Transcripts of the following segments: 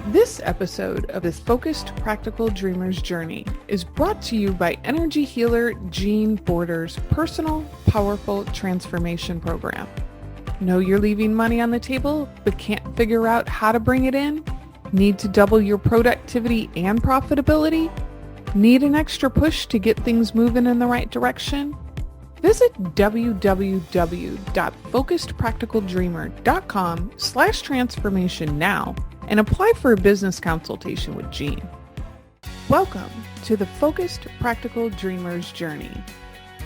This episode of this Focused Practical Dreamer's Journey is brought to you by energy healer Jean Border's personal, powerful transformation program. Know you're leaving money on the table, but can't figure out how to bring it in? Need to double your productivity and profitability? Need an extra push to get things moving in the right direction? Visit www.focusedpracticaldreamer.com/transformation now and apply for a business consultation with Jean. Welcome to the Focused Practical Dreamer's Journey,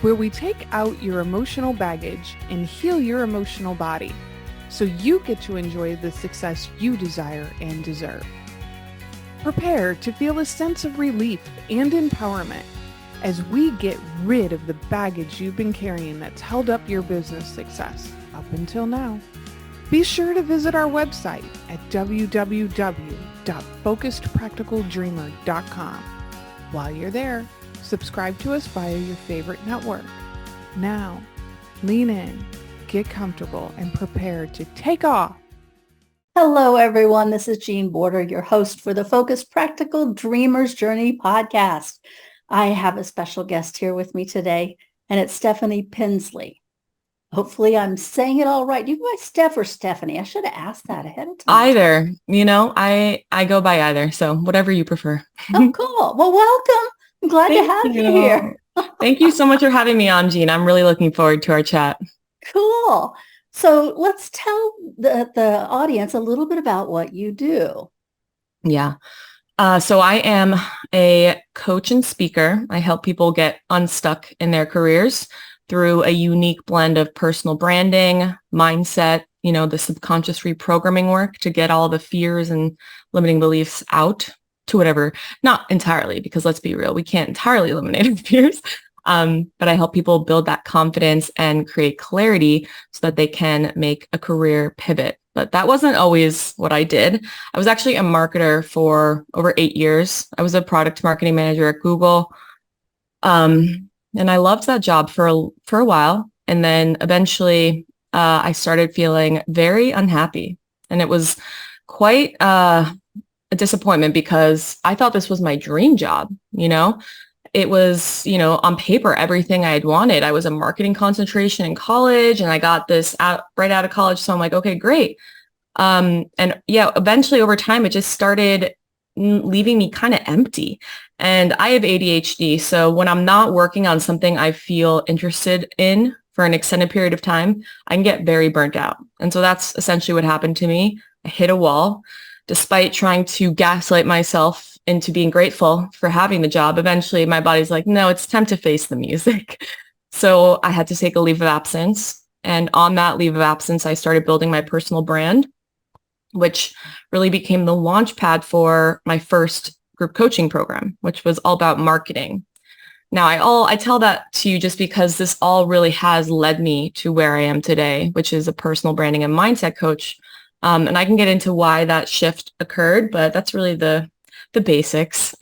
where we take out your emotional baggage and heal your emotional body so you get to enjoy the success you desire and deserve. Prepare to feel a sense of relief and empowerment as we get rid of the baggage you've been carrying that's held up your business success up until now. Be sure to visit our website at www.focusedpracticaldreamer.com. While you're there, subscribe to us via your favorite network. Now, lean in, get comfortable, and prepare to take off. Hello, everyone. This is Jean Border, your host for the Focused Practical Dreamer's Journey podcast. I have a special guest here with me today, and it's Stefanie Pinsley. Hopefully I'm saying it all right. Do you go by Steph or Stephanie? I should have asked that ahead of time. Either, I go by either. So whatever you prefer. Oh, cool. Well, welcome. I'm glad to have you here. Thank you so much for having me on, Jean. I'm really looking forward to our chat. Cool. So let's tell the audience a little bit about what you do. Yeah. So I am a coach and speaker. I help people get unstuck in their careers through a unique blend of personal branding, mindset, the subconscious reprogramming work to get all the fears and limiting beliefs out to whatever, not entirely, because let's be real, we can't entirely eliminate our fears. But I help people build that confidence and create clarity so that they can make a career pivot. But that wasn't always what I did. I was actually a marketer for over 8 years. I was a product marketing manager at Google. And I loved that job for a while. And then eventually I started feeling very unhappy. And it was quite a disappointment because I thought this was my dream job, It was, on paper, everything I had wanted. I was a marketing concentration in college and I got this right out of college. So I'm like, okay, great. Eventually over time, it just started leaving me kind of empty. And I have ADHD. So when I'm not working on something I feel interested in for an extended period of time, I can get very burnt out. And so that's essentially what happened to me. I hit a wall. Despite trying to gaslight myself into being grateful for having the job, eventually my body's like, no, it's time to face the music. So I had to take a leave of absence. And on that leave of absence, I started building my personal brand, which really became the launch pad for my first group coaching program, which was all about marketing. Now, I tell that to you just because this all really has led me to where I am today, which is a personal branding and mindset coach. And I can get into why that shift occurred, but that's really the basics.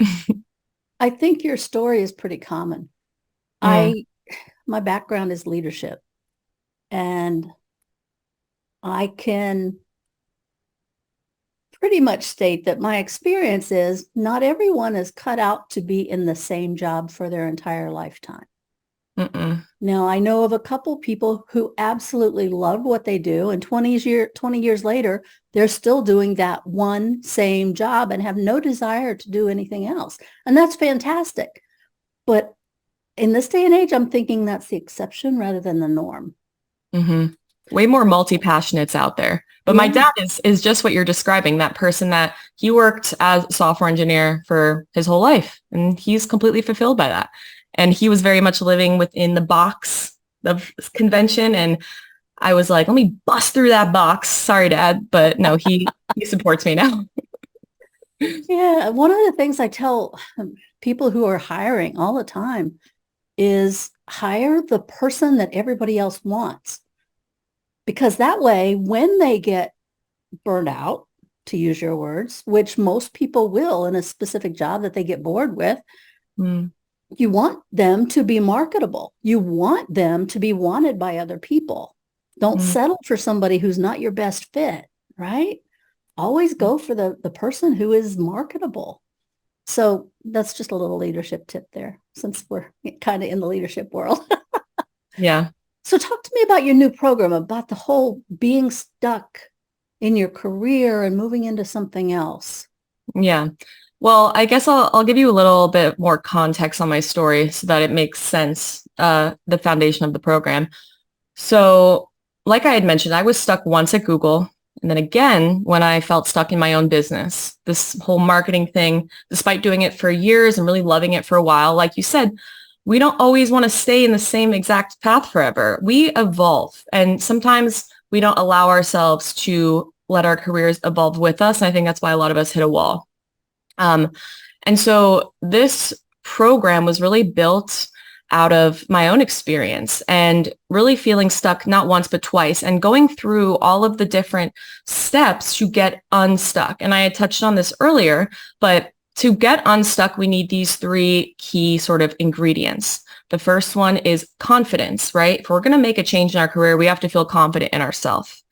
I think your story is pretty common. My background is leadership, and I can pretty much state that my experience is not everyone is cut out to be in the same job for their entire lifetime. Now, I know of a couple people who absolutely love what they do, and 20 years later, they're still doing that one same job and have no desire to do anything else. And that's fantastic. But in this day and age, I'm thinking that's the exception rather than the norm. Mm-hmm. Way more multi-passionates out there. But my dad is just what you're describing, that person that he worked as a software engineer for his whole life, and he's completely fulfilled by that. And he was very much living within the box of convention. And I was like, let me bust through that box. Sorry, Dad. But no, he supports me now. Yeah. One of the things I tell people who are hiring all the time is hire the person that everybody else wants. Because that way, when they get burned out, to use your words, which most people will in a specific job that they get bored with, you want them to be marketable. You want them to be wanted by other people. Don't settle for somebody who's not your best fit, right? always go for the person who is marketable. So that's just a little leadership tip there, since we're kind of in the leadership world. Yeah. So talk to me about your new program, about the whole being stuck in your career and moving into something else. Yeah. Well, I guess I'll give you a little bit more context on my story so that it makes sense, the foundation of the program. So like I had mentioned, I was stuck once at Google, and then again when I felt stuck in my own business. This whole marketing thing, despite doing it for years and really loving it for a while, like you said, we don't always want to stay in the same exact path forever. We evolve, and sometimes we don't allow ourselves to let our careers evolve with us. And I think that's why a lot of us hit a wall. And so this program was really built out of my own experience and really feeling stuck not once, but twice, and going through all of the different steps to get unstuck. And I had touched on this earlier, but to get unstuck, we need these three key sort of ingredients. The first one is confidence, right? If we're going to make a change in our career, we have to feel confident in ourselves.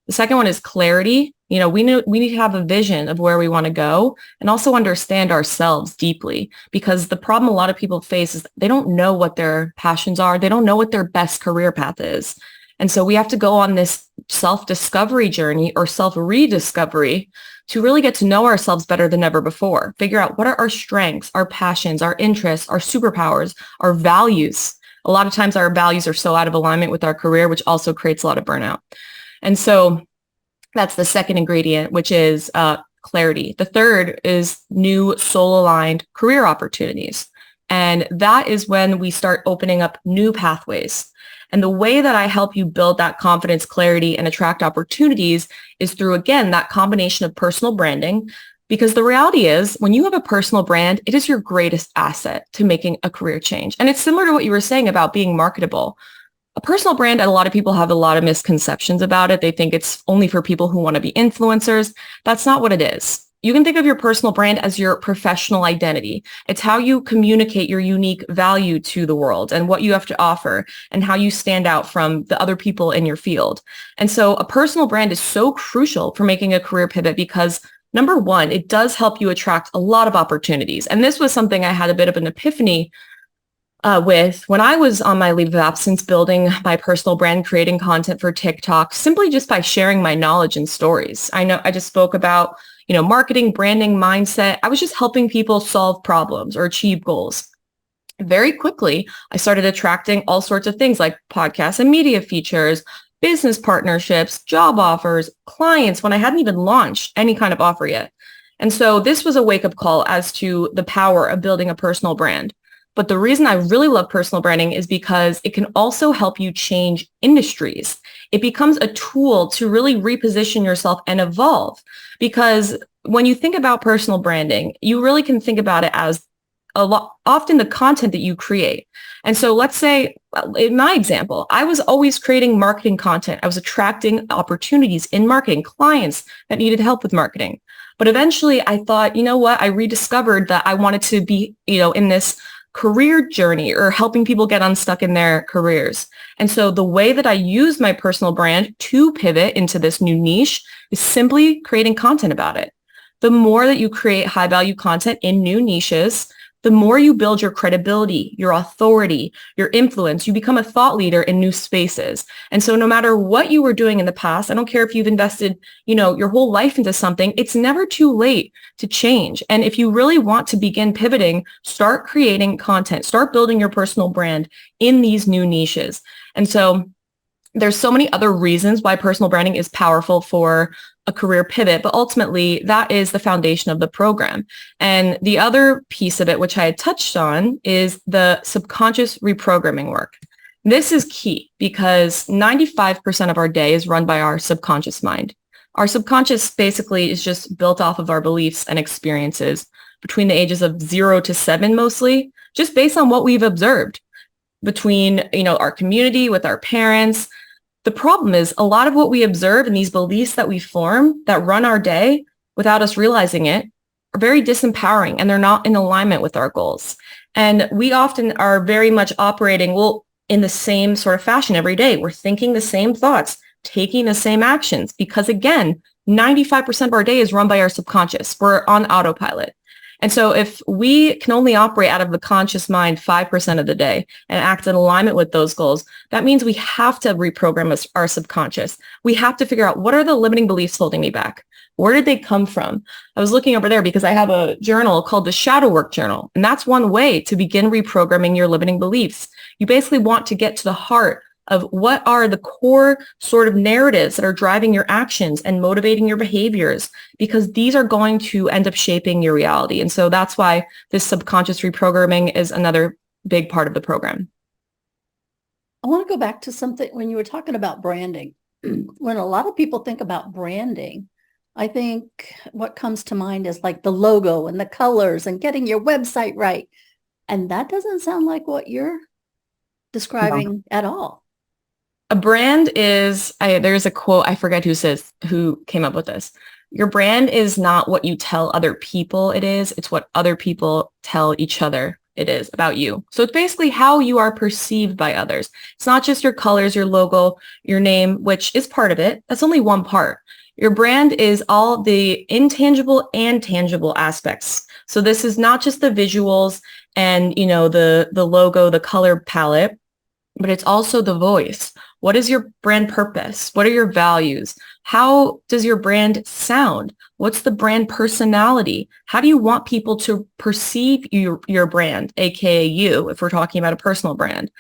The second one is clarity. We need to have a vision of where we want to go and also understand ourselves deeply, because the problem a lot of people face is they don't know what their passions are. They don't know what their best career path is. And so we have to go on this self-discovery journey or self-rediscovery to really get to know ourselves better than ever before. Figure out what are our strengths, our passions, our interests, our superpowers, our values. A lot of times our values are so out of alignment with our career, which also creates a lot of burnout. And so that's the second ingredient, which is clarity. The third is new soul-aligned career opportunities. And that is when we start opening up new pathways. And the way that I help you build that confidence, clarity, and attract opportunities is through, again, that combination of personal branding. Because the reality is, when you have a personal brand, it is your greatest asset to making a career change. And it's similar to what you were saying about being marketable. A personal brand, and a lot of people have a lot of misconceptions about it. They think it's only for people who want to be influencers. That's not what it is. You can think of your personal brand as your professional identity. It's how you communicate your unique value to the world and what you have to offer and how you stand out from the other people in your field. And so a personal brand is so crucial for making a career pivot because, number one, it does help you attract a lot of opportunities. And this was something I had a bit of an epiphany with when I was on my leave of absence, building my personal brand, creating content for TikTok, simply just by sharing my knowledge and stories. I know I just spoke about, marketing, branding, mindset. I was just helping people solve problems or achieve goals. Very quickly, I started attracting all sorts of things like podcasts and media features, business partnerships, job offers, clients when I hadn't even launched any kind of offer yet. And so this was a wake-up call as to the power of building a personal brand. But the reason I really love personal branding is because it can also help you change industries. It becomes a tool to really reposition yourself and evolve. Because when you think about personal branding, you really can think about it as often the content that you create. And so let's say, in my example, I was always creating marketing content. I was attracting opportunities in marketing, clients that needed help with marketing. But eventually I thought, you know what? I rediscovered that I wanted to be, in this career journey or helping people get unstuck in their careers. And so the way that I use my personal brand to pivot into this new niche is simply creating content about it. The more that you create high value content in new niches, the more you build your credibility, your authority, your influence. You become a thought leader in new spaces. And so no matter what you were doing in the past, I don't care if you've invested, your whole life into something, it's never too late to change. And if you really want to begin pivoting, start creating content, start building your personal brand in these new niches. And so there's so many other reasons why personal branding is powerful for a career pivot, but ultimately that is the foundation of the program. And the other piece of it, which I had touched on, is the subconscious reprogramming work. This is key because 95% of our day is run by our subconscious mind. Our subconscious basically is just built off of our beliefs and experiences between the ages of 0 to 7 mostly, just based on what we've observed between, our community, with our parents. The problem is a lot of what we observe and these beliefs that we form that run our day without us realizing it are very disempowering, and they're not in alignment with our goals. And we often are very much operating, in the same sort of fashion every day. We're thinking the same thoughts, taking the same actions, because again, 95% of our day is run by our subconscious. We're on autopilot. And so if we can only operate out of the conscious mind 5% of the day and act in alignment with those goals, that means we have to reprogram our subconscious. We have to figure out, what are the limiting beliefs holding me back? Where did they come from? I was looking over there because I have a journal called the Shadow Work Journal. And that's one way to begin reprogramming your limiting beliefs. You basically want to get to the heart of what are the core sort of narratives that are driving your actions and motivating your behaviors, because these are going to end up shaping your reality. And so that's why this subconscious reprogramming is another big part of the program. I want to go back to something when you were talking about branding. When a lot of people think about branding, I think what comes to mind is like the logo and the colors and getting your website right. And that doesn't sound like what you're describing at all. A brand is, there's a quote, I forget who came up with this. Your brand is not what you tell other people it is. It's what other people tell each other it is about you. So it's basically how you are perceived by others. It's not just your colors, your logo, your name, which is part of it. That's only one part. Your brand is all the intangible and tangible aspects. So this is not just the visuals and, the logo, the color palette, but it's also the voice. What is your brand purpose? What are your values? How does your brand sound? What's the brand personality? How do you want people to perceive your brand, aka you, if we're talking about a personal brand?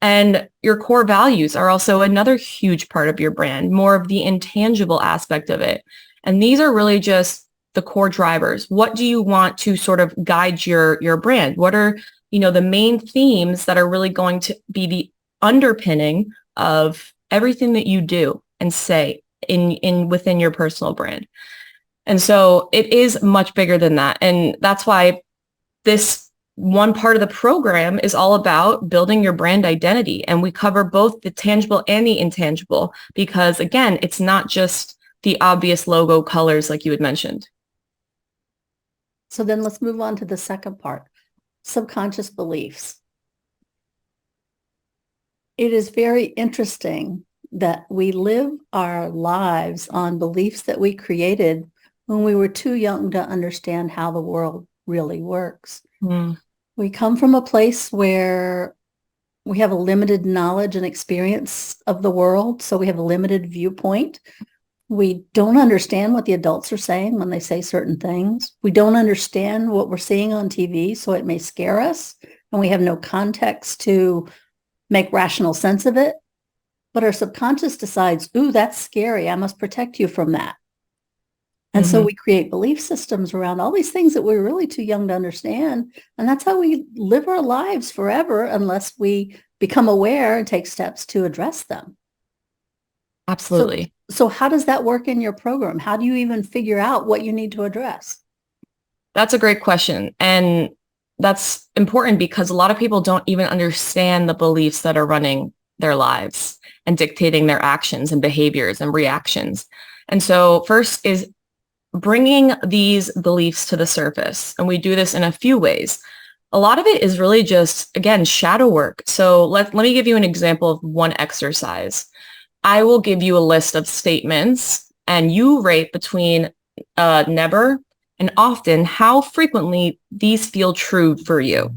And your core values are also another huge part of your brand, more of the intangible aspect of it. And these are really just the core drivers. What do you want to sort of guide your brand? What are, the main themes that are really going to be the underpinning of everything that you do and say within your personal brand? And so it is much bigger than that. And that's why this one part of the program is all about building your brand identity. And we cover both the tangible and the intangible, because again, it's not just the obvious logo colors like you had mentioned. So then let's move on to the second part, subconscious beliefs. It is very interesting that we live our lives on beliefs that we created when we were too young to understand how the world really works. Mm. We come from a place where we have a limited knowledge and experience of the world, so we have a limited viewpoint. We don't understand what the adults are saying when they say certain things. We don't understand what we're seeing on TV, so it may scare us, and we have no context to make rational sense of it. But our subconscious decides, ooh, that's scary. I must protect you from that. And so we create belief systems around all these things that we're really too young to understand. And that's how we live our lives forever unless we become aware and take steps to address them. Absolutely. So how does that work in your program? How do you even figure out what you need to address? That's a great question. And that's important because a lot of people don't even understand the beliefs that are running their lives and dictating their actions and behaviors and reactions. And so first is bringing these beliefs to the surface. And we do this in a few ways. A lot of it is really just, again, shadow work. So let me give you an example of one exercise. I will give you a list of statements and you rate between never and often how frequently these feel true for you.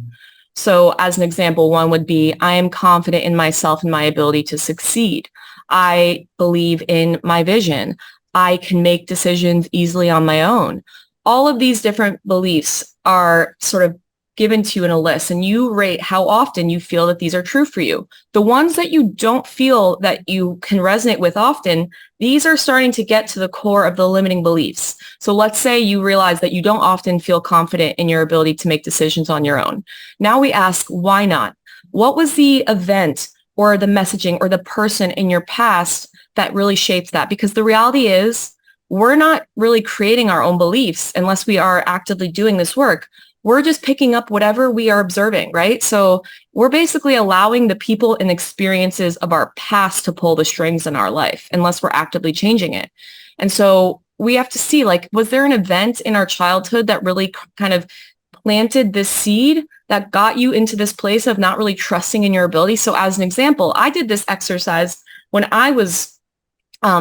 So as an example, one would be, I am confident in myself and my ability to succeed. I believe in my vision. I can make decisions easily on my own. All of these different beliefs are sort of given to you in a list, and you rate how often you feel that these are true for you. The ones that you don't feel that you can resonate with often, these are starting to get to the core of the limiting beliefs. So let's say you realize that you don't often feel confident in your ability to make decisions on your own. Now we ask, why not? What was the event or the messaging or the person in your past that really shaped that? Because the reality is we're not really creating our own beliefs unless we are actively doing this work. We're just picking up whatever we are observing, right? So we're basically allowing the people and experiences of our past to pull the strings in our life unless we're actively changing it. And so we have to see, like, was there an event in our childhood that really kind of planted this seed that got you into this place of not really trusting in your ability? So as an example, I did this exercise when I was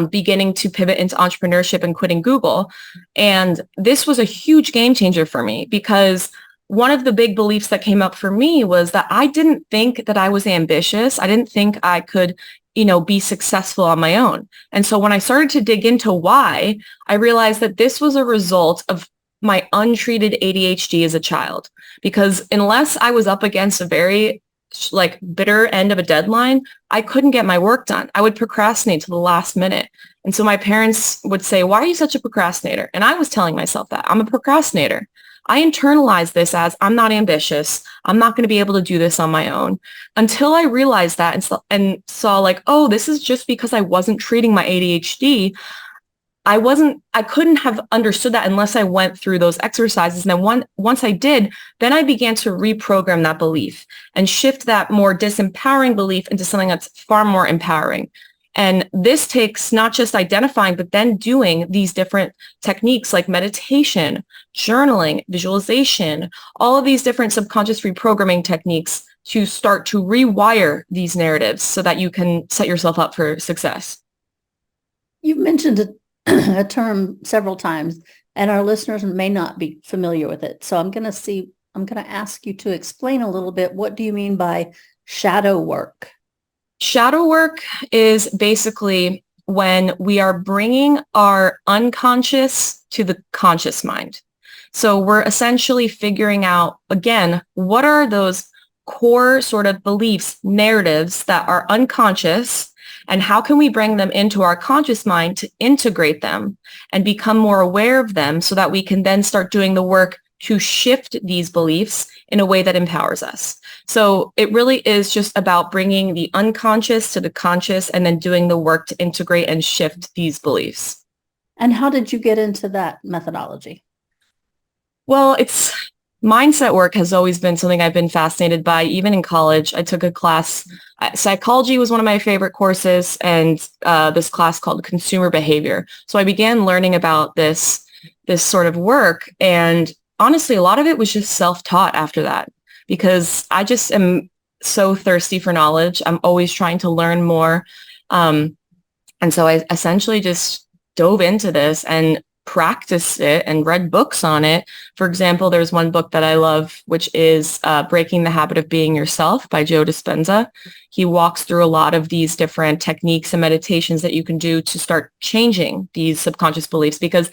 beginning to pivot into entrepreneurship and quitting Google. And this was a huge game changer for me because one of the big beliefs that came up for me was that I didn't think that I was ambitious. I didn't think I could, be successful on my own. And so when I started to dig into why, I realized that this was a result of my untreated ADHD as a child. Because unless I was up against a very bitter end of a deadline, I couldn't get my work done. I would procrastinate to the last minute. And so my parents would say, why are you such a procrastinator? And I was telling myself that I'm a procrastinator. I internalized this as I'm not ambitious. I'm not going to be able to do this on my own until I realized that and saw oh, this is just because I wasn't treating my ADHD. I couldn't have understood that unless I went through those exercises. And then once I did, then I began to reprogram that belief and shift that more disempowering belief into something that's far more empowering. And this takes not just identifying, but then doing these different techniques like meditation, journaling, visualization, all of these different subconscious reprogramming techniques to start to rewire these narratives so that you can set yourself up for success. You've mentioned a term several times, and our listeners may not be familiar with it. So I'm going to ask you to explain a little bit. What do you mean by shadow work? Shadow work is basically when we are bringing our unconscious to the conscious mind. So we're essentially figuring out, again, what are those core sort of beliefs, narratives that are unconscious, and how can we bring them into our conscious mind to integrate them and become more aware of them so that we can then start doing the work to shift these beliefs in a way that empowers us. So it really is just about bringing the unconscious to the conscious and then doing the work to integrate and shift these beliefs. And how did you get into that methodology? Well, mindset work has always been something I've been fascinated by. Even in college, I took a class. Psychology was one of my favorite courses, and this class called consumer behavior. So I began learning about this sort of work, and honestly, a lot of it was just self-taught after that, because I just am so thirsty for knowledge. I'm always trying to learn more. And so I essentially just dove into this and practiced it and read books on it. For example, there's one book that I love, which is Breaking the Habit of Being Yourself by Joe Dispenza. He walks through a lot of these different techniques and meditations that you can do to start changing these subconscious beliefs, because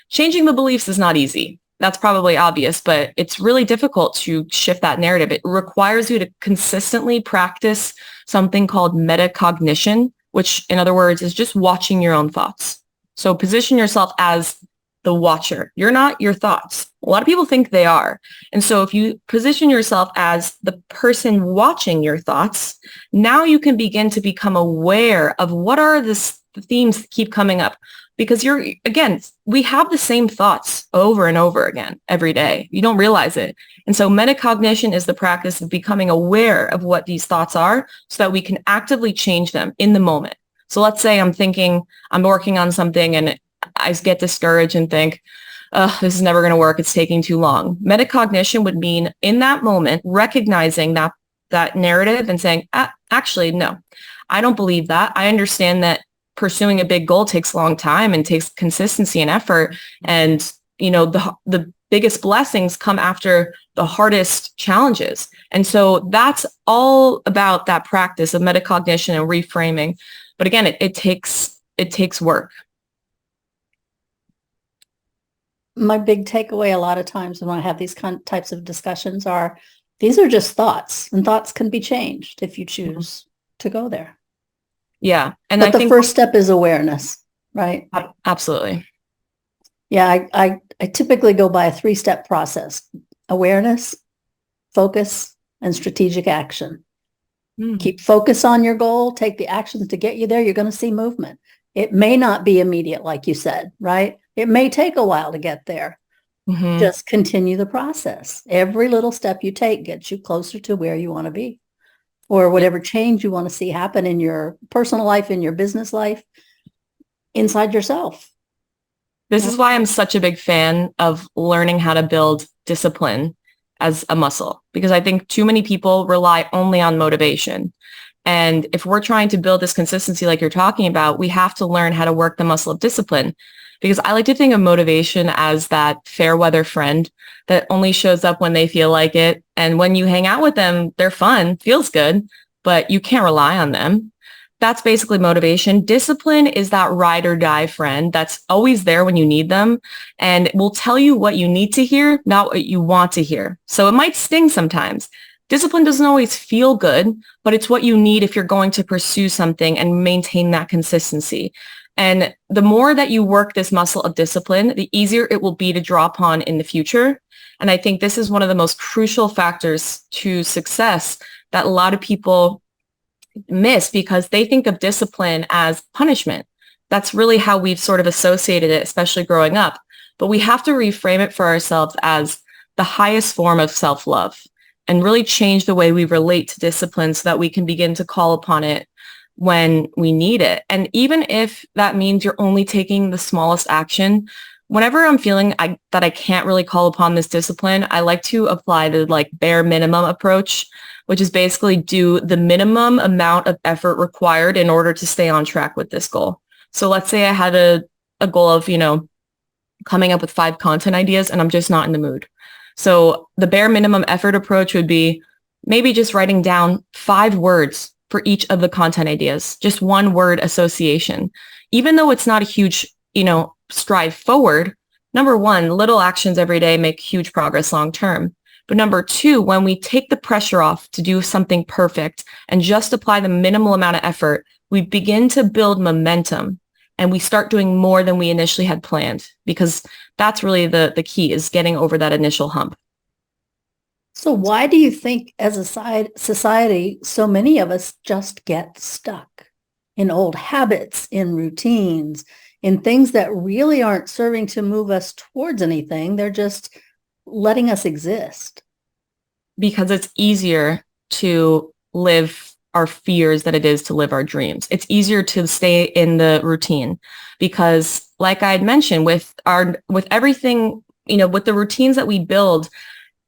changing the beliefs is not easy. That's probably obvious, but it's really difficult to shift that narrative. It requires you to consistently practice something called metacognition, which in other words is just watching your own thoughts. So position yourself as the watcher. You're not your thoughts. A lot of people think they are. And so if you position yourself as the person watching your thoughts, now you can begin to become aware of what are the themes that keep coming up. Because we have the same thoughts over and over again every day. You don't realize it. And so metacognition is the practice of becoming aware of what these thoughts are so that we can actively change them in the moment. So let's say I'm working on something and I get discouraged and think, this is never going to work. It's taking too long. Metacognition would mean in that moment, recognizing that narrative and saying, actually, no, I don't believe that. I understand that pursuing a big goal takes a long time and takes consistency and effort. And, the biggest blessings come after the hardest challenges. And so that's all about that practice of metacognition and reframing. But again, it takes work. My big takeaway a lot of times when I have these types of discussions are, these are just thoughts, and thoughts can be changed if you choose to go there. Yeah. And but the first step is awareness, right? Absolutely. Yeah. I typically go by a 3-step process: awareness, focus, and strategic action. Keep focus on your goal, take the actions to get you there. You're going to see movement. It may not be immediate, like you said, right? It may take a while to get there. Mm-hmm. Just continue the process. Every little step you take gets you closer to where you want to be, or whatever change you want to see happen in your personal life, in your business life, inside yourself. This is why I'm such a big fan of learning how to build discipline as a muscle, because I think too many people rely only on motivation. And if we're trying to build this consistency like you're talking about, we have to learn how to work the muscle of discipline. Because I like to think of motivation as that fair weather friend that only shows up when they feel like it. And when you hang out with them, they're fun, feels good, but you can't rely on them. That's basically motivation. Discipline is that ride or die friend that's always there when you need them and will tell you what you need to hear, not what you want to hear. So it might sting sometimes. Discipline doesn't always feel good, but it's what you need if you're going to pursue something and maintain that consistency. And the more that you work this muscle of discipline, the easier it will be to draw upon in the future. And I think this is one of the most crucial factors to success that a lot of people miss because they think of discipline as punishment. That's really how we've sort of associated it, especially growing up. But we have to reframe it for ourselves as the highest form of self-love and really change the way we relate to discipline so that we can begin to call upon it when we need it. And even if that means you're only taking the smallest action, whenever I'm feeling that I can't really call upon this discipline, I like to apply the bare minimum approach, which is basically do the minimum amount of effort required in order to stay on track with this goal. So let's say I had a goal of, coming up with 5 content ideas and I'm just not in the mood. So the bare minimum effort approach would be maybe just writing down 5 words for each of the content ideas, just 1 word association. Even though it's not a huge, stride forward, number 1, little actions every day make huge progress long term. But number 2, when we take the pressure off to do something perfect and just apply the minimal amount of effort, we begin to build momentum and we start doing more than we initially had planned, because that's really the key, is getting over that initial hump. So why do you think as a society, so many of us just get stuck in old habits, in routines, in things that really aren't serving to move us towards anything? They're just letting us exist. Because it's easier to live our fears than it is to live our dreams. It's easier to stay in the routine because, like I had mentioned, with everything, with the routines that we build,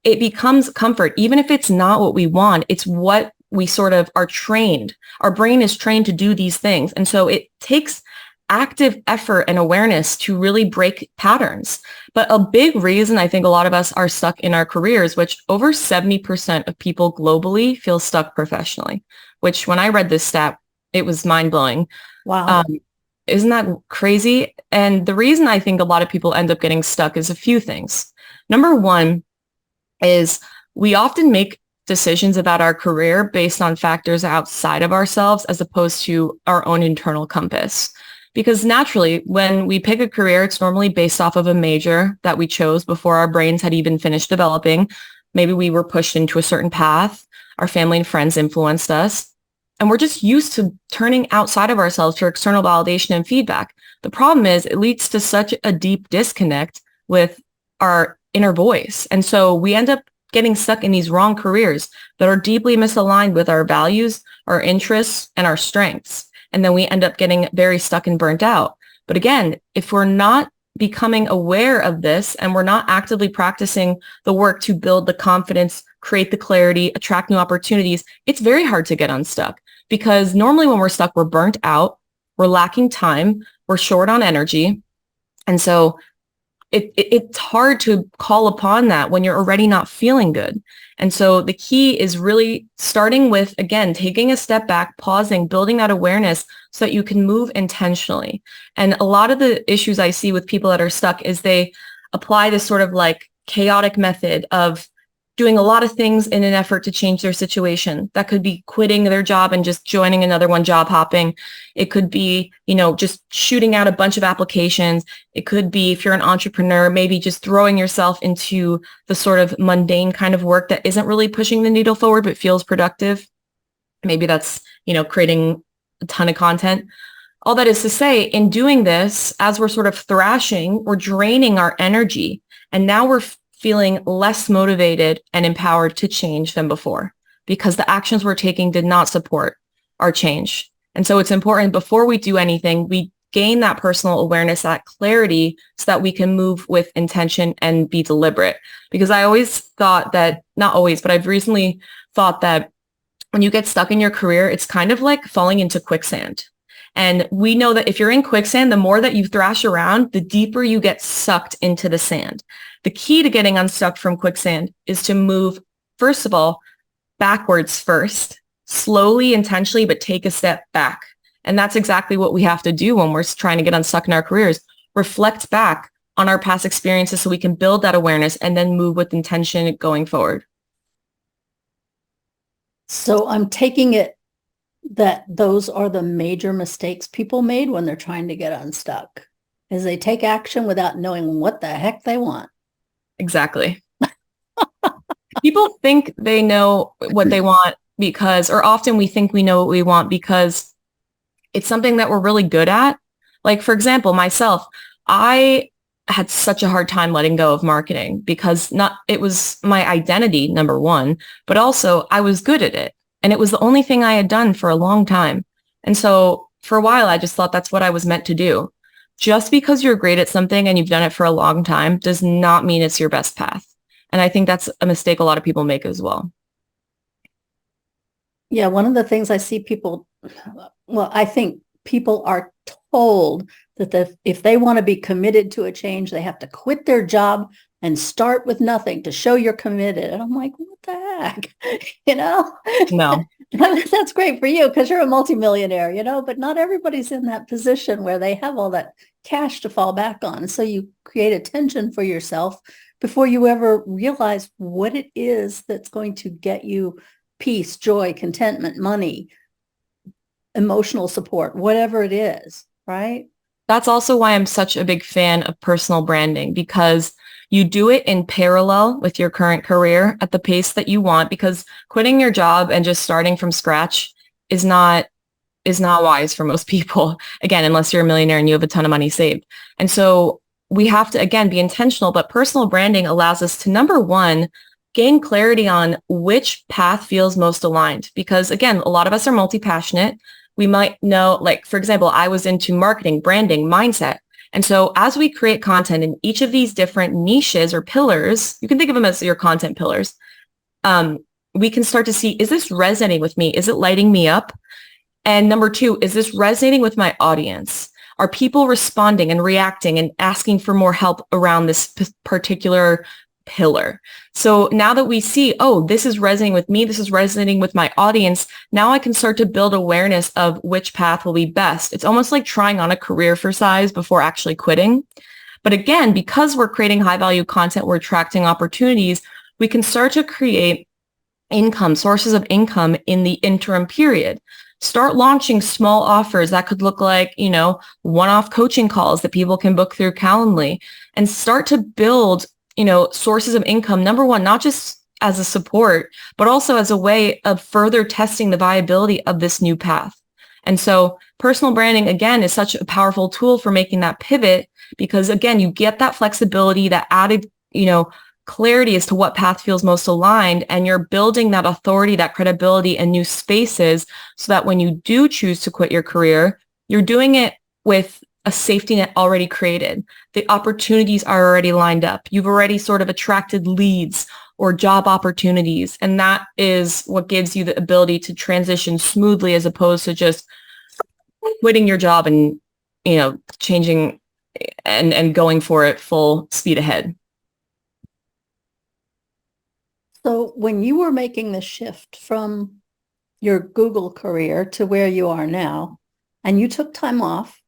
it becomes comfort. Even if it's not what we want, it's what we sort of are trained. Our brain is trained to do these things. And so it takes active effort and awareness to really break patterns. But a big reason I think a lot of us are stuck in our careers, which over 70% of people globally feel stuck professionally, which when I read this stat, it was mind-blowing. Wow. Isn't that crazy? And the reason I think a lot of people end up getting stuck is a few things. Number 1 is we often make decisions about our career based on factors outside of ourselves as opposed to our own internal compass. Because naturally, when we pick a career, it's normally based off of a major that we chose before our brains had even finished developing. Maybe we were pushed into a certain path. Our family and friends influenced us. And we're just used to turning outside of ourselves for external validation and feedback. The problem is it leads to such a deep disconnect with our inner voice. And so we end up getting stuck in these wrong careers that are deeply misaligned with our values, our interests, and our strengths. And then we end up getting very stuck and burnt out. But again, if we're not becoming aware of this and we're not actively practicing the work to build the confidence, create the clarity, attract new opportunities, it's very hard to get unstuck, because normally when we're stuck, we're burnt out, we're lacking time, we're short on energy. And so it's hard to call upon that when you're already not feeling good. And so the key is really starting with, again, taking a step back, pausing, building that awareness so that you can move intentionally. And a lot of the issues I see with people that are stuck is they apply this sort of chaotic method of doing a lot of things in an effort to change their situation. That could be quitting their job and just joining another one, job hopping. It could be, just shooting out a bunch of applications. It could be, if you're an entrepreneur, maybe just throwing yourself into the sort of mundane kind of work that isn't really pushing the needle forward, but feels productive. Maybe that's, creating a ton of content. All that is to say, in doing this, as we're sort of thrashing, we're draining our energy. And now we're feeling less motivated and empowered to change than before, because the actions we're taking did not support our change. And so it's important before we do anything, we gain that personal awareness, that clarity, so that we can move with intention and be deliberate. Because I always thought that, not always, but I've recently thought that when you get stuck in your career, it's kind of like falling into quicksand. And we know that if you're in quicksand, the more that you thrash around, the deeper you get sucked into the sand. The key to getting unstuck from quicksand is to move, first of all, backwards first, slowly, intentionally, but take a step back. And that's exactly what we have to do when we're trying to get unstuck in our careers. Reflect back on our past experiences so we can build that awareness and then move with intention going forward. So I'm taking it that those are the major mistakes people made when they're trying to get unstuck, is they take action without knowing what the heck they want. Exactly. People think they know what they want because, or often we think we know what we want because it's something that we're really good at. Like, for example, myself, I had such a hard time letting go of marketing because it was my identity, number one, but also I was good at it. And it was the only thing I had done for a long time. And so for a while, I just thought that's what I was meant to do. Just because you're great at something and you've done it for a long time does not mean it's your best path. And I think that's a mistake a lot of people make as well. Yeah, one of the things I see I think people are told that if they want to be committed to a change, they have to quit their job and start with nothing to show you're committed. And I'm like, what the heck? No. That's great for you because you're a multimillionaire, but not everybody's in that position where they have all that cash to fall back on. So you create a tension for yourself before you ever realize what it is that's going to get you peace, joy, contentment, money, emotional support, whatever it is, right? That's also why I'm such a big fan of personal branding, because you do it in parallel with your current career at the pace that you want, because quitting your job and just starting from scratch is not wise for most people. Again, unless you're a millionaire and you have a ton of money saved. And so we have to, again, be intentional, but personal branding allows us to, number one, gain clarity on which path feels most aligned. Because again, a lot of us are multi-passionate. We might know, like, for example, I was into marketing, branding, mindset. And so as we create content in each of these different niches or pillars, you can think of them as your content pillars. We can start to see, is this resonating with me? Is it lighting me up? And number two, is this resonating with my audience? Are people responding and reacting and asking for more help around this particular pillar? So now that we see, oh, this is resonating with me, this is resonating with my audience, now I can start to build awareness of which path will be best. It's almost like trying on a career for size before actually quitting. But again, because we're creating high value content, we're attracting opportunities, we can start to create sources of income in the interim period. Start launching small offers that could look like, one-off coaching calls that people can book through Calendly, and start to build sources of income, number one, not just as a support, but also as a way of further testing the viability of this new path. And so personal branding, again, is such a powerful tool for making that pivot because, again, you get that flexibility, that added, clarity as to what path feels most aligned, and you're building that authority, that credibility in new spaces so that when you do choose to quit your career, you're doing it with a safety net already created. The opportunities are already lined up. You've already sort of attracted leads or job opportunities. And that is what gives you the ability to transition smoothly as opposed to just quitting your job and, changing and going for it full speed ahead. So when you were making the shift from your Google career to where you are now, and you took time off,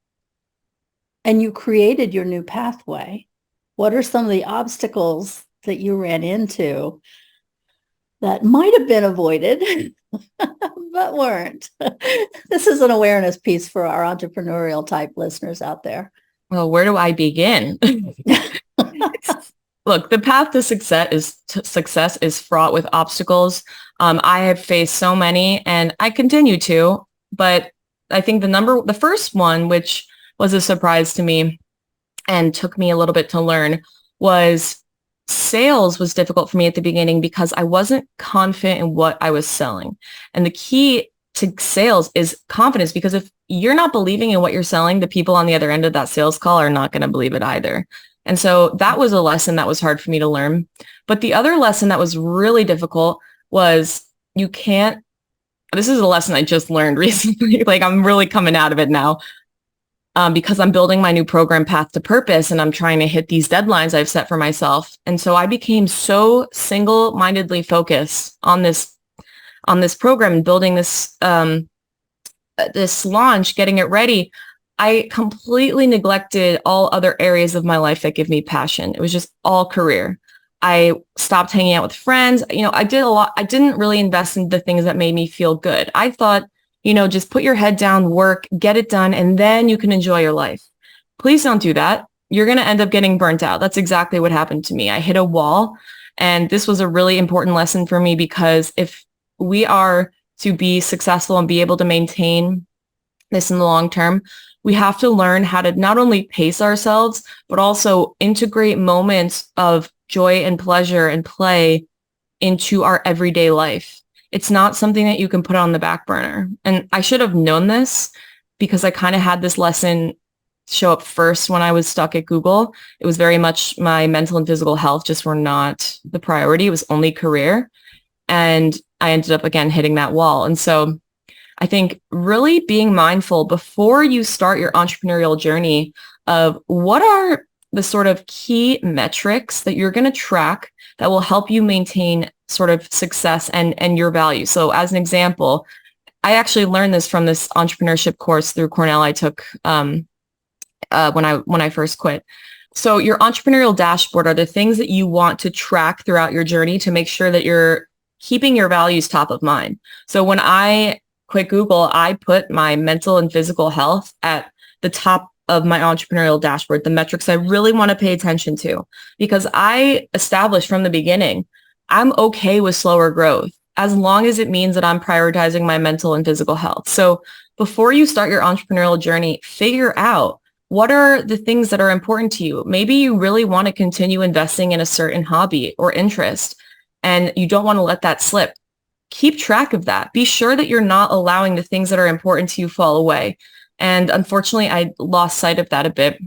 and you created your new pathway, what are some of the obstacles that you ran into that might have been avoided, but weren't? This is an awareness piece for our entrepreneurial type listeners out there. Well, where do I begin? Look, the path to success is fraught with obstacles. I have faced so many, and I continue to, but I think the first one, which was a surprise to me and took me a little bit to learn, was sales was difficult for me at the beginning because I wasn't confident in what I was selling. And the key to sales is confidence, because if you're not believing in what you're selling, the people on the other end of that sales call are not going to believe it either. And so that was a lesson that was hard for me to learn. But the other lesson that was really difficult was you can't this is a lesson I just learned recently. Like I'm really coming out of it now. Because I'm building my new program, Path to Purpose, and I'm trying to hit these deadlines I've set for myself. And so I became so single-mindedly focused on this program and building this launch, getting it ready. I completely neglected all other areas of my life that give me passion. It was just all career. I stopped hanging out with friends. I did a lot. I didn't really invest in the things that made me feel good. I thought, just put your head down, work, get it done, and then you can enjoy your life. Please don't do that. You're going to end up getting burnt out. That's exactly what happened to me. I hit a wall, and this was a really important lesson for me, because if we are to be successful and be able to maintain this in the long term, we have to learn how to not only pace ourselves, but also integrate moments of joy and pleasure and play into our everyday life. It's not something that you can put on the back burner. And I should have known this, because I kind of had this lesson show up first when I was stuck at Google. It was very much my mental and physical health just were not the priority. It was only career. And I ended up, again, hitting that wall. And so I think really being mindful before you start your entrepreneurial journey of what are the sort of key metrics that you're going to track that will help you maintain sort of success and your value. So as an example, I actually learned this from this entrepreneurship course through Cornell I took when I first quit. So your entrepreneurial dashboard are the things that you want to track throughout your journey to make sure that you're keeping your values top of mind. So when I quit Google, I put my mental and physical health at the top of my entrepreneurial dashboard, the metrics I really want to pay attention to, because I established from the beginning, I'm okay with slower growth as long as it means that I'm prioritizing my mental and physical health. So before you start your entrepreneurial journey, figure out what are the things that are important to you. Maybe you really want to continue investing in a certain hobby or interest, and you don't want to let that slip. Keep track of that. Be sure that you're not allowing the things that are important to you fall away. And unfortunately, I lost sight of that a bit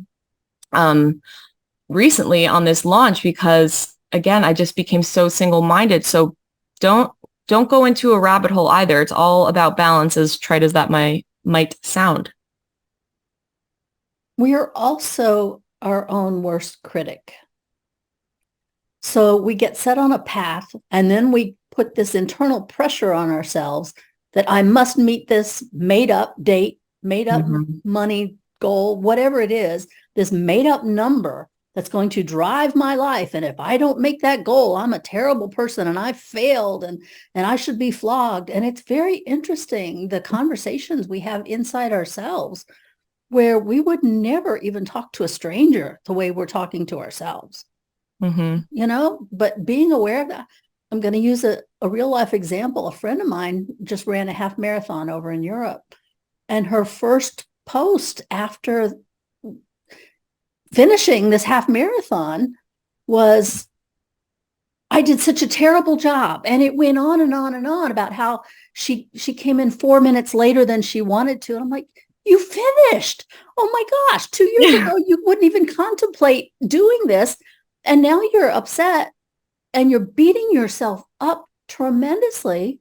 recently on this launch, because again, I just became so single-minded. So don't go into a rabbit hole either. It's all about balance, as trite as that might sound. We are also our own worst critic. So we get set on a path, and then we put this internal pressure on ourselves that I must meet this made-up date, made-up money goal, whatever it is, this made-up number that's going to drive my life. And if I don't make that goal, I'm a terrible person and I failed and I should be flogged. And it's very interesting, the conversations we have inside ourselves, where we would never even talk to a stranger the way we're talking to ourselves. But being aware of that, I'm going to use a real life example. A friend of mine just ran a half marathon over in Europe, and her first post after finishing this half marathon was, I did such a terrible job. And it went on and on and on about how she came in 4 minutes later than she wanted to. And I'm like, you finished. Oh my gosh, 2 years ago, you wouldn't even contemplate doing this. And now you're upset and you're beating yourself up tremendously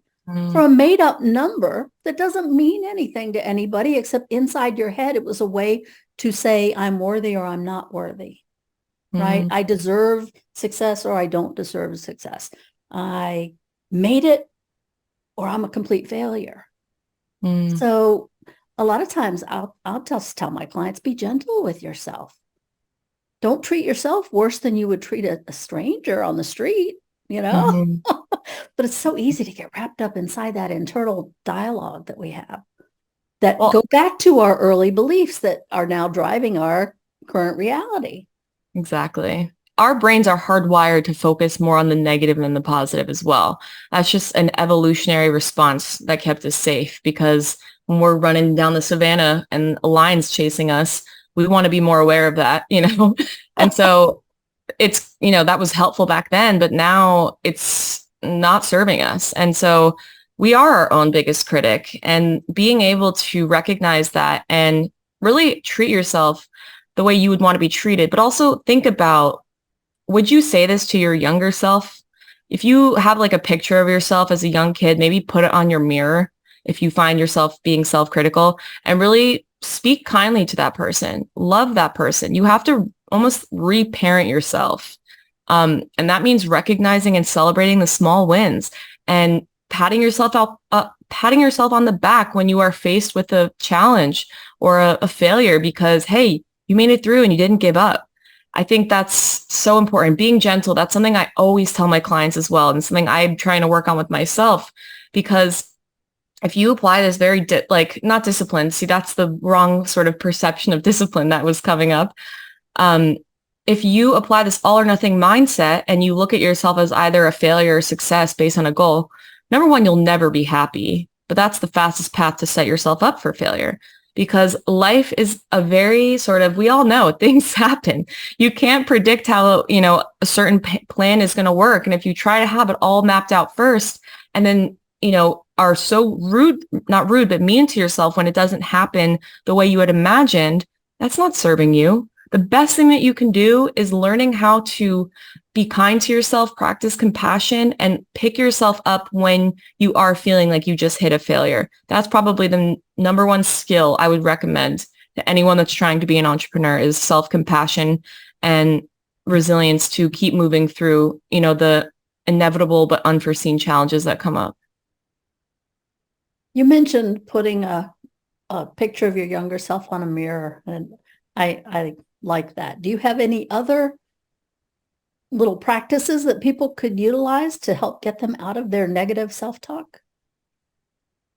for a made up number that doesn't mean anything to anybody, except inside your head, it was a way to say, I'm worthy or I'm not worthy, right? I deserve success or I don't deserve success. I made it or I'm a complete failure. So a lot of times I'll just tell my clients, be gentle with yourself. Don't treat yourself worse than you would treat a stranger on the street, But it's so easy to get wrapped up inside that internal dialogue that we have that go back to our early beliefs that are now driving our current reality. Exactly. Our brains are hardwired to focus more on the negative than the positive as well. That's just an evolutionary response that kept us safe, because when we're running down the savannah and a lion's chasing us, we want to be more aware of that, And so it's, that was helpful back then, but now it's not serving us. And so we are our own biggest critic, and being able to recognize that and really treat yourself the way you would want to be treated, but also think about, would you say this to your younger self? If you have like a picture of yourself as a young kid, maybe put it on your mirror if you find yourself being self-critical, and really speak kindly to that person, love that person. You have to almost reparent yourself. And that means recognizing and celebrating the small wins and patting yourself on the back when you are faced with a challenge or a failure, because, hey, you made it through and you didn't give up. I think that's so important. Being gentle, that's something I always tell my clients as well, and something I'm trying to work on with myself, because if you apply this very, not discipline, see, that's the wrong sort of perception of discipline that was coming up. If you apply this all or nothing mindset and you look at yourself as either a failure or success based on a goal, number one, you'll never be happy, but that's the fastest path to set yourself up for failure, because life is a very sort of, we all know things happen. You can't predict how, a certain plan is going to work. And if you try to have it all mapped out first and then, are so not rude, but mean to yourself when it doesn't happen the way you had imagined, that's not serving you. The best thing that you can do is learning how to be kind to yourself, practice compassion, and pick yourself up when you are feeling like you just hit a failure. That's probably the number one skill I would recommend to anyone that's trying to be an entrepreneur, is self-compassion and resilience to keep moving through, the inevitable but unforeseen challenges that come up. You mentioned putting a picture of your younger self on a mirror, and I like that. Do you have any other little practices that people could utilize to help get them out of their negative self-talk?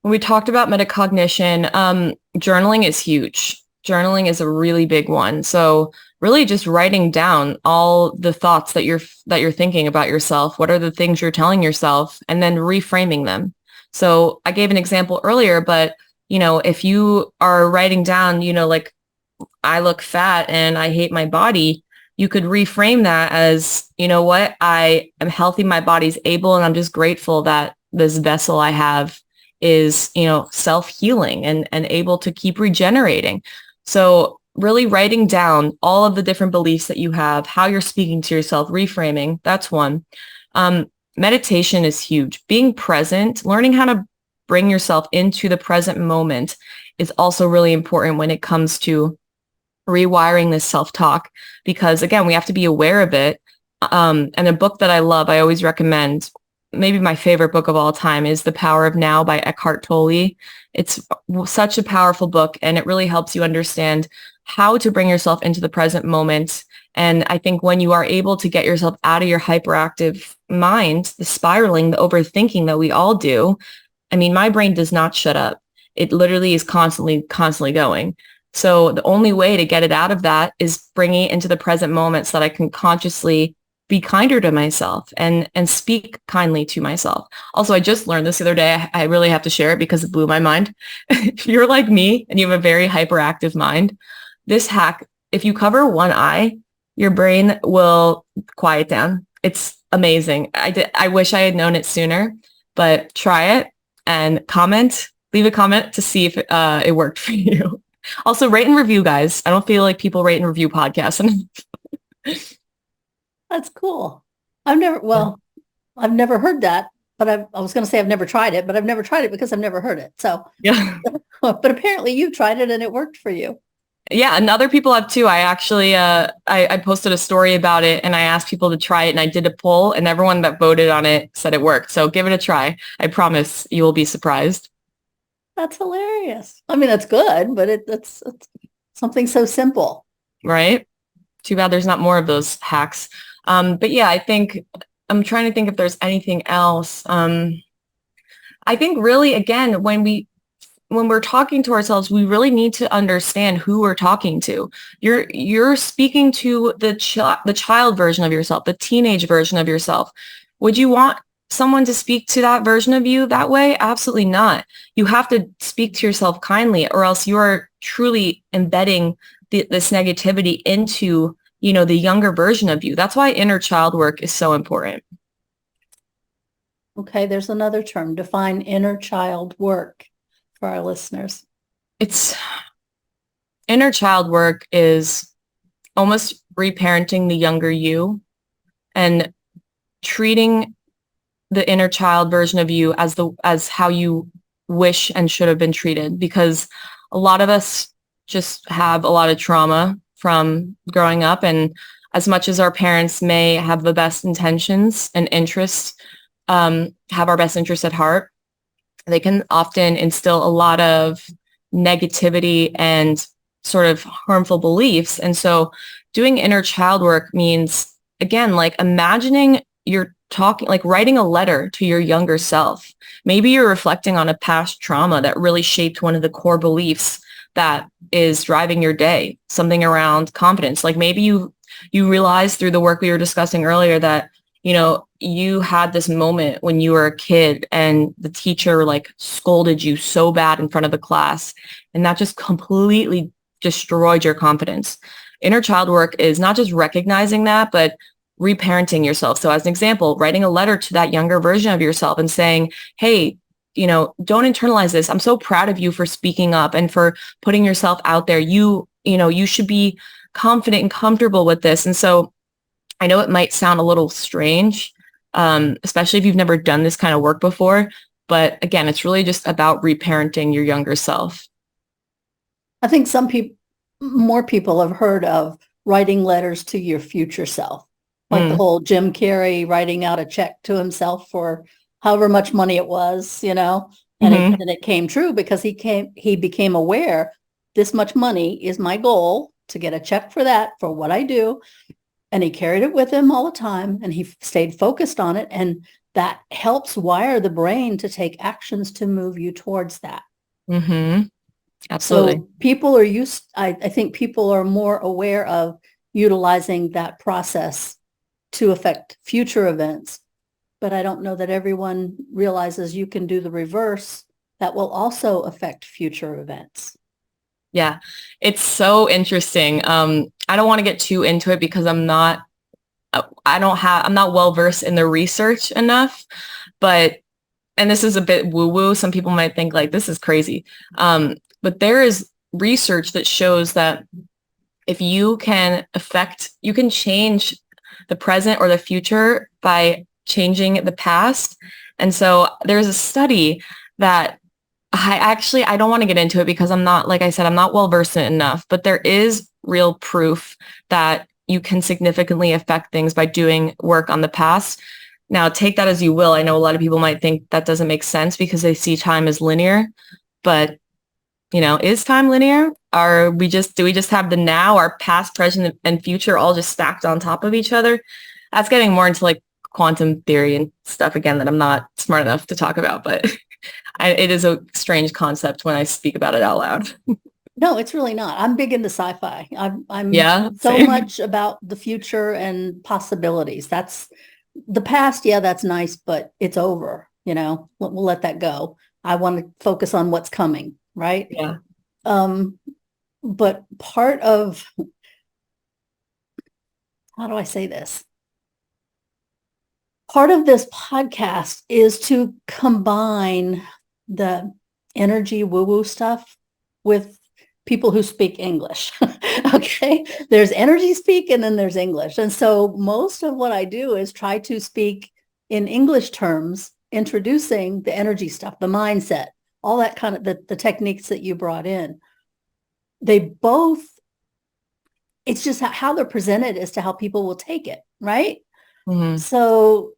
When we talked about metacognition, journaling is huge. Journaling is a really big one. So really just writing down all the thoughts that you're thinking about yourself. What are the things you're telling yourself? And then reframing them. So I gave an example earlier, but if you are writing down, like, I look fat and I hate my body, you could reframe that as, what, I am healthy, my body's able, and I'm just grateful that this vessel I have is, self-healing and able to keep regenerating. So really writing down all of the different beliefs that you have, how you're speaking to yourself, reframing, that's one. Meditation is huge. Being present, learning how to bring yourself into the present moment is also really important when it comes to rewiring this self-talk, because again, we have to be aware of it. And a book that I love, I always recommend, maybe my favorite book of all time, is The Power of Now by Eckhart Tolle. It's such a powerful book, and it really helps you understand how to bring yourself into the present moment. And I think when you are able to get yourself out of your hyperactive mind, the spiraling, the overthinking that we all do, I mean, my brain does not shut up. It literally is constantly going. So the only way to get it out of that is bringing it into the present moment so that I can consciously be kinder to myself and speak kindly to myself. Also, I just learned this the other day. I really have to share it because it blew my mind. If you're like me and you have a very hyperactive mind, this hack, if you cover one eye, your brain will quiet down. It's amazing. I wish I had known it sooner, but try it and leave a comment to see if it worked for you. Also, rate and review, guys. I don't feel like people rate and review podcasts. That's cool. I've never heard that, but I was going to say I've never tried it, but I've never tried it because I've never heard it. So yeah. But apparently you tried it and it worked for you. Yeah, and other people have too. I actually, I posted a story about it and I asked people to try it, and I did a poll, and everyone that voted on it said it worked. So give it a try. I promise you will be surprised. That's hilarious. I mean, that's good, but it's something so simple. Right? Too bad there's not more of those hacks. But yeah, I think I'm trying to think if there's anything else. I think really, again, when we're talking to ourselves, we really need to understand who we're talking to. You're speaking to the child version of yourself, the teenage version of yourself. Would you want someone to speak to that version of you that way? Absolutely not. You have to speak to yourself kindly, or else you are truly embedding this negativity into, the younger version of you. That's why inner child work is so important. Okay, there's another term. Define inner child work for our listeners. Inner child work is almost reparenting the younger you and treating the inner child version of you as how you wish and should have been treated, because a lot of us just have a lot of trauma from growing up. And as much as our parents may have the best intentions and interests, have our best interests at heart, they can often instill a lot of negativity and sort of harmful beliefs. And so doing inner child work means, again, like imagining you're talking, like writing a letter to your younger self. Maybe you're reflecting on a past trauma that really shaped one of the core beliefs that is driving your day, something around confidence. Like maybe you realize through the work we were discussing earlier that, you know, you had this moment when you were a kid and the teacher like scolded you so bad in front of the class, and that just completely destroyed your confidence. Inner child work is not just recognizing that, but reparenting yourself. So as an example, writing a letter to that younger version of yourself and saying, hey, you know, don't internalize this. I'm so proud of you for speaking up and for putting yourself out there. You know, you should be confident and comfortable with this. And so I know it might sound a little strange, especially if you've never done this kind of work before. But again, it's really just about reparenting your younger self. I think more people have heard of writing letters to your future self, like the whole Jim Carrey writing out a check to himself for however much money it was, you know, and it came true because he became aware, this much money is my goal, to get a check for that, for what I do. And he carried it with him all the time, and he stayed focused on it. And that helps wire the brain to take actions to move you towards that. Mm-hmm. Absolutely. So people are I think people are more aware of utilizing that process to affect future events. But I don't know that everyone realizes you can do the reverse that will also affect future events. Yeah, it's so interesting. I don't want to get too into it because I'm not well versed in the research enough, and this is a bit woo-woo. Some people might think like this is crazy. But there is research that shows that if you can change the present or the future by changing the past. And so there's a study that I don't want to get into it because I'm not, like I said, I'm not well versed in it enough, but there is real proof that you can significantly affect things by doing work on the past. Now, take that as you will. I know a lot of people might think that doesn't make sense because they see time as linear, but you know, is time linear? Do we just have the now, our past, present, and future all just stacked on top of each other? That's getting more into like quantum theory and stuff again that I'm not smart enough to talk about, but it is a strange concept when I speak about it out loud. No, it's really not. I'm big into sci-fi. I'm so same. much about the future and possibilities. That's the past. Yeah, that's nice, but it's over. You know, we'll let that go. I want to focus on what's coming. Right. Yeah. But part of, how do I say this? Part of this podcast is to combine the energy woo-woo stuff with people who speak English. Okay. There's energy speak and then there's English. And so most of what I do is try to speak in English terms, introducing the energy stuff, the mindset, all that kind of the techniques that you brought in. It's just how they're presented as to how people will take it. Right. Mm-hmm. So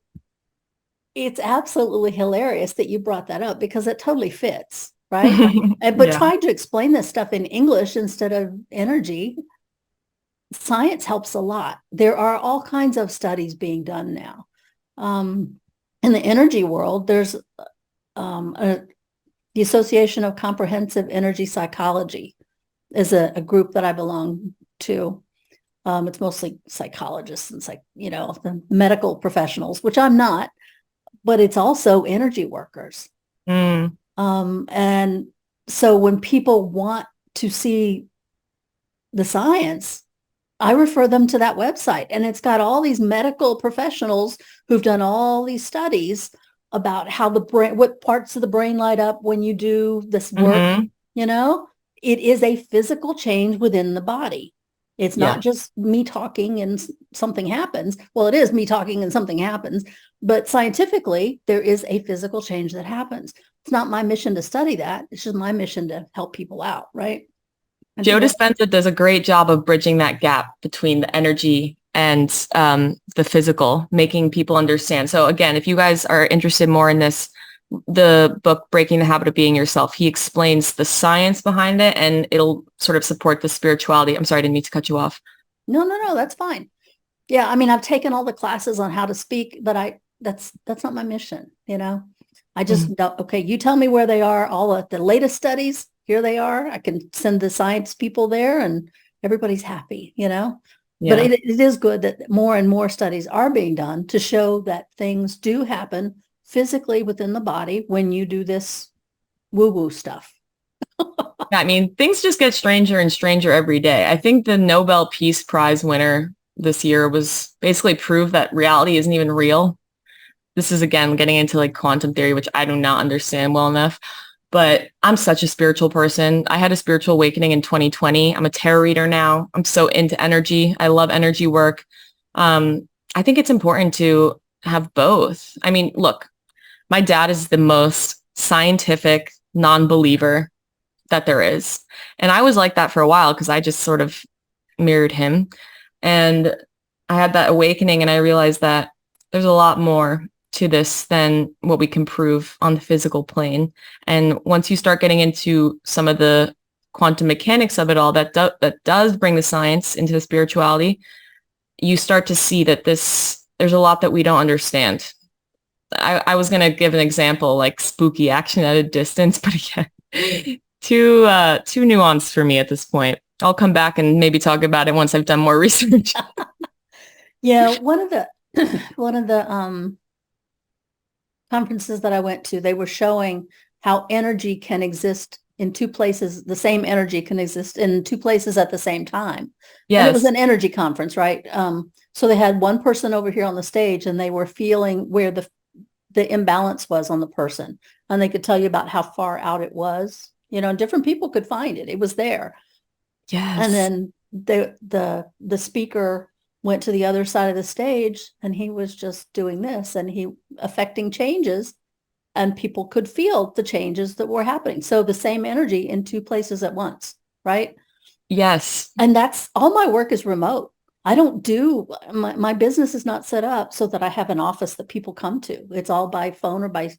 it's absolutely hilarious that you brought that up because it totally fits. Right. But trying to explain this stuff in English instead of energy, science helps a lot. There are all kinds of studies being done now. In the energy world, there's the Association of Comprehensive Energy Psychology is a group that I belong to. It's mostly psychologists and the medical professionals, which I'm not, but it's also energy workers. Mm. And so when people want to see the science, I refer them to that website, and it's got all these medical professionals who've done all these studies about how the brain, what parts of the brain light up when you do this work. Mm-hmm. You know, it is a physical change within the body. It's not just me talking and something happens. Well, it is me talking and something happens, but scientifically there is a physical change that happens. It's not my mission to study that. It's just my mission to help people out, right? And Joe Dispenza does a great job of bridging that gap between the energy and the physical, making people understand. So again, if you guys are interested more in this, the book, Breaking the Habit of Being Yourself, he explains the science behind it, and it'll sort of support the spirituality. I'm sorry, I didn't mean to cut you off. No, that's fine. Yeah. I mean, I've taken all the classes on how to speak, but that's not my mission. I just, okay, you tell me where they are, all of the latest studies, here they are. I can send the science people there and everybody's happy, Yeah. But it is good that more and more studies are being done to show that things do happen physically within the body when you do this woo-woo stuff. I mean, things just get stranger and stranger every day. I think the Nobel Peace Prize winner this year was basically proof that reality isn't even real. This is, again, getting into like quantum theory, which I do not understand well enough. But I'm such a spiritual person. I had a spiritual awakening in 2020. I'm a tarot reader now. I'm so into energy. I love energy work. I think it's important to have both. I mean, look, my dad is the most scientific non-believer that there is. And I was like that for a while because I just sort of mirrored him. And I had that awakening and I realized that there's a lot more to this than what we can prove on the physical plane. And once you start getting into some of the quantum mechanics of it all, that does bring the science into the spirituality, you start to see that there's a lot that we don't understand. I was going to give an example like spooky action at a distance, but again, too nuanced for me at this point. I'll come back and maybe talk about it once I've done more research. Yeah, one of the conferences that I went to, they were showing how energy can exist in two places. The same energy can exist in two places at the same time. Yes. And it was an energy conference, right? So they had one person over here on the stage and they were feeling where the imbalance was on the person. And they could tell you about how far out it was, and different people could find it. It was there. Yes. And then the speaker went to the other side of the stage and he was just doing this and he affecting changes and people could feel the changes that were happening. So the same energy in two places at once, right? Yes. And that's all my work is remote. I don't do, my business is not set up so that I have an office that people come to. It's all by phone or by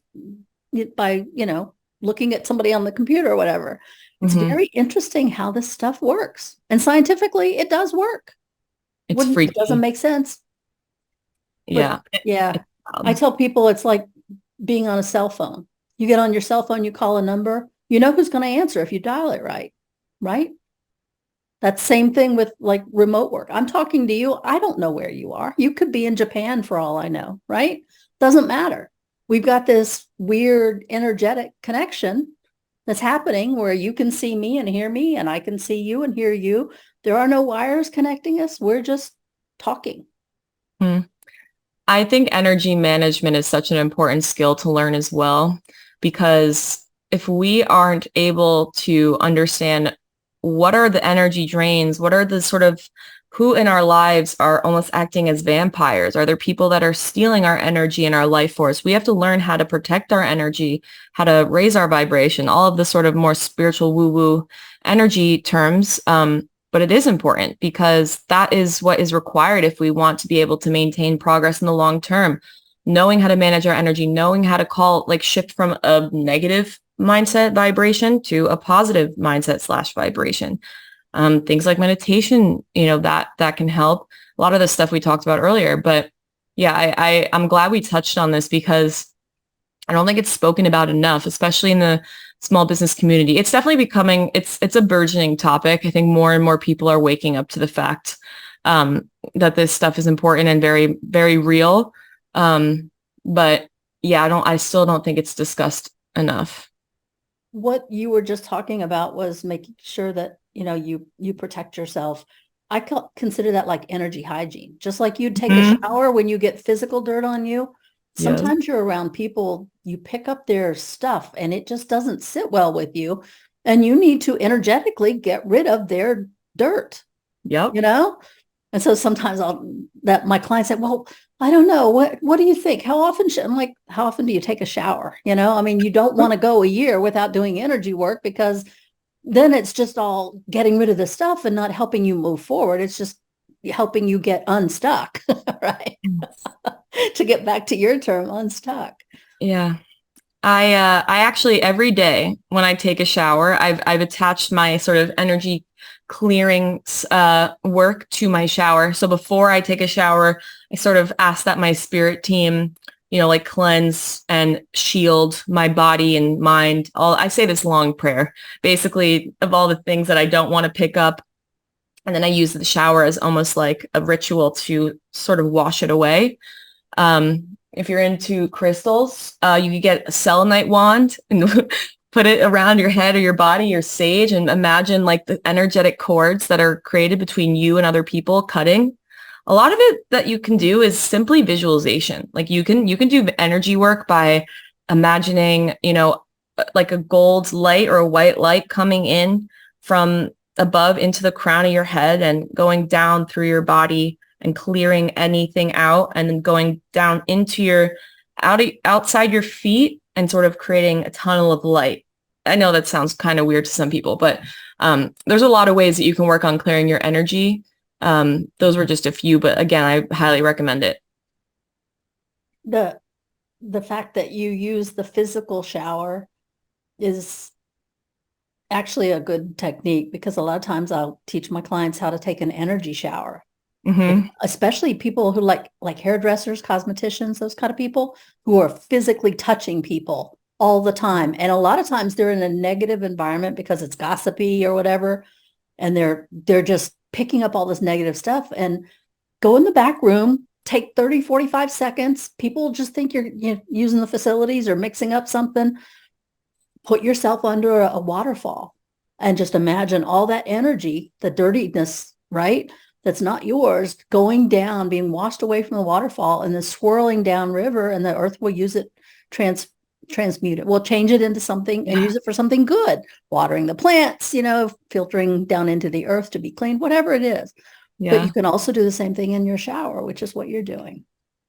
looking at somebody on the computer or whatever. It's very interesting how this stuff works. And scientifically, it does work. It's freaky. It doesn't make sense. Yeah. Yeah. I tell people it's like being on a cell phone. You get on your cell phone, you call a number, you know who's going to answer if you dial it right? Right? That same thing with like remote work. I'm talking to you. I don't know where you are. You could be in Japan for all I know, right? Doesn't matter. We've got this weird energetic connection that's happening where you can see me and hear me and I can see you and hear you. There are no wires connecting us. We're just talking. I think energy management is such an important skill to learn as well, because if we aren't able to understand what are the energy drains, what are the sort of who in our lives are almost acting as vampires? Are there people that are stealing our energy and our life force? We have to learn how to protect our energy, how to raise our vibration, all of the sort of more spiritual woo-woo energy terms. But it is important because that is what is required if we want to be able to maintain progress in the long term. Knowing how to manage our energy, knowing how to shift from a negative mindset vibration to a positive mindset / vibration. Things like meditation, that can help. A lot of the stuff we talked about earlier. But yeah, I'm glad we touched on this because I don't think it's spoken about enough, especially in the small business community. It's definitely becoming, it's a burgeoning topic. I think more and more people are waking up to the fact that this stuff is important and very, very real. But yeah, I still don't think it's discussed enough. What you were just talking about was making sure that, you protect yourself. I consider that like energy hygiene. Just like you'd take a shower when you get physical dirt on you. Sometimes you're around people, you pick up their stuff and it just doesn't sit well with you. And you need to energetically get rid of their dirt. Yep. And so sometimes my clients say, well, I don't know. What do you think? How often do you take a shower? I mean, you don't want to go a year without doing energy work, because then it's just all getting rid of the stuff and not helping you move forward. It's just helping you get unstuck, right? To get back to your term, unstuck. Yeah. I actually every day when I take a shower, I've attached my sort of energy clearing work to my shower. So before I take a shower, I sort of ask that my spirit team, like cleanse and shield my body and mind. I say this long prayer, basically, of all the things that I don't want to pick up. And then I use the shower as almost like a ritual to sort of wash it away. If you're into crystals, you could get a selenite wand and put it around your head or your body, your sage, and imagine like the energetic cords that are created between you and other people cutting. A lot of it that you can do is simply visualization. Like you can do energy work by imagining, like a gold light or a white light coming in from above into the crown of your head and going down through your body and clearing anything out, and then going down into your outside your feet and sort of creating a tunnel of light. I know that sounds kind of weird to some people, but there's a lot of ways that you can work on clearing your energy. Those were just a few, but again, I highly recommend it. The fact that you use the physical shower is actually a good technique, because a lot of times I'll teach my clients how to take an energy shower. Mm-hmm. Especially people who like hairdressers, cosmeticians, those kind of people who are physically touching people all the time. And a lot of times they're in a negative environment because it's gossipy or whatever. And they're just picking up all this negative stuff. And go in the back room, take 30, 45 seconds. People just think you're using the facilities or mixing up something. Put yourself under a waterfall and just imagine all that energy, the dirtiness, right? That's not yours, going down, being washed away from the waterfall and then swirling down river, and the earth will use it, transmute it. We'll change it into something and use it for something good, watering the plants, filtering down into the earth to be clean, whatever it is. Yeah. But you can also do the same thing in your shower, which is what you're doing.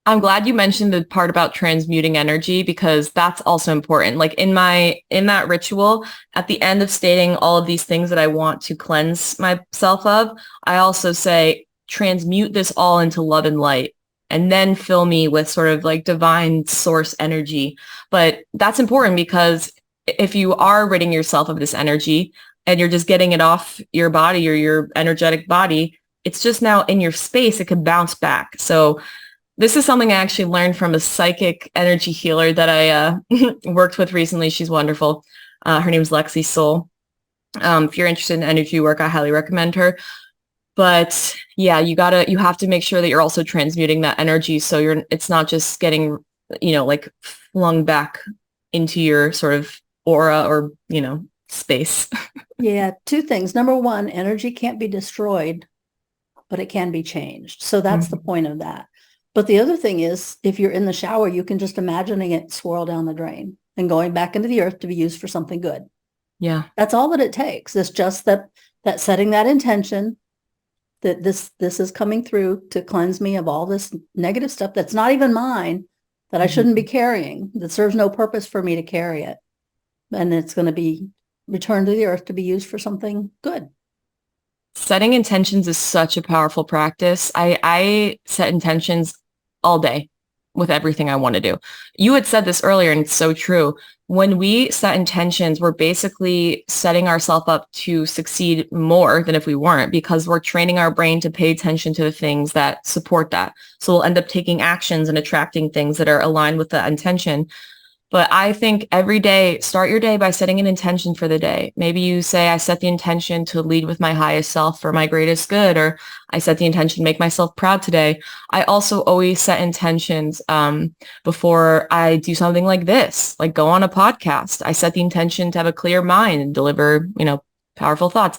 I'm glad you mentioned the part about transmuting energy, because that's also important. Like in that ritual, at the end of stating all of these things that I want to cleanse myself of, I also say, transmute this all into love and light, and then fill me with sort of like divine source energy. But that's important, because if you are ridding yourself of this energy and you're just getting it off your body or your energetic body, it's just now in your space, it could bounce back. So this is something I actually learned from a psychic energy healer that I worked with recently. She's wonderful. Her name is Lexi Soul. If you're interested in energy work, I highly recommend her. But yeah, you have to make sure that you're also transmuting that energy, so it's not just getting, like flung back into your sort of aura or, space. Yeah, two things. Number one, energy can't be destroyed, but it can be changed. So that's the point of that. But the other thing is, if you're in the shower, you can just imagining it swirl down the drain and going back into the earth to be used for something good. Yeah. That's all that it takes. It's just that setting that intention that this is coming through to cleanse me of all this negative stuff that's not even mine, that I shouldn't be carrying, that serves no purpose for me to carry it. And it's going to be returned to the earth to be used for something good. Setting intentions is such a powerful practice. I set intentions all day with everything I want to do. You had said this earlier, and it's so true. When we set intentions, we're basically setting ourselves up to succeed more than if we weren't, because we're training our brain to pay attention to the things that support that. So we'll end up taking actions and attracting things that are aligned with that intention. But I think every day, start your day by setting an intention for the day. Maybe you say, I set the intention to lead with my highest self for my greatest good, or I set the intention to make myself proud today. I also always set intentions before I do something like this, like go on a podcast. I set the intention to have a clear mind and deliver, powerful thoughts.